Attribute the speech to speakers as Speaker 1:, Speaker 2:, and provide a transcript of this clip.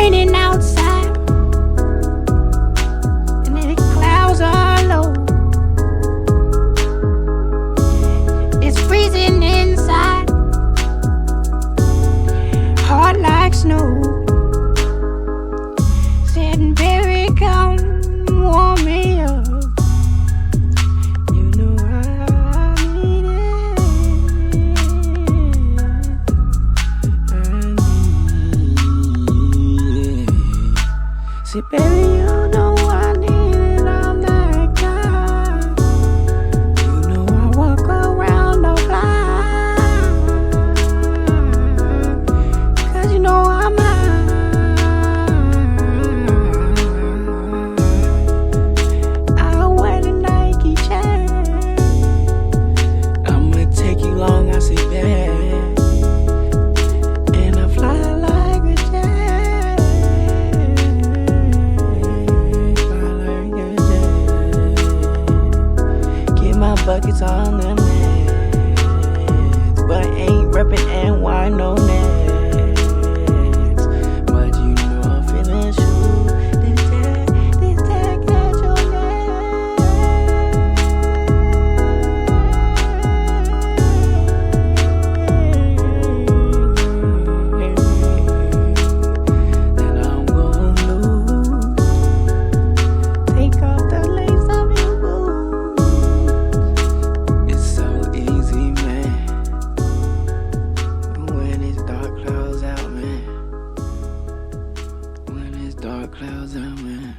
Speaker 1: raining outside, and the clouds are low. It's freezing inside, hard like snow. Said, baby, come warm me up. You know I need it. See, baby, you know I need it. I'm that guy. You know I walk around the block, 'cause you know I'm high. I wear the Nike chain. I'ma take you long, I say back, and I fly like a jet. Fly like a jet. Get my buckets on them nets, but ain't reppin' NY no nets. But you know I'm feeling true. This tag got your neck. That I'm gon' lose. Take off the lace of your boots. It's so easy, man. When it's dark clouds out, man. When it's dark clouds out, man.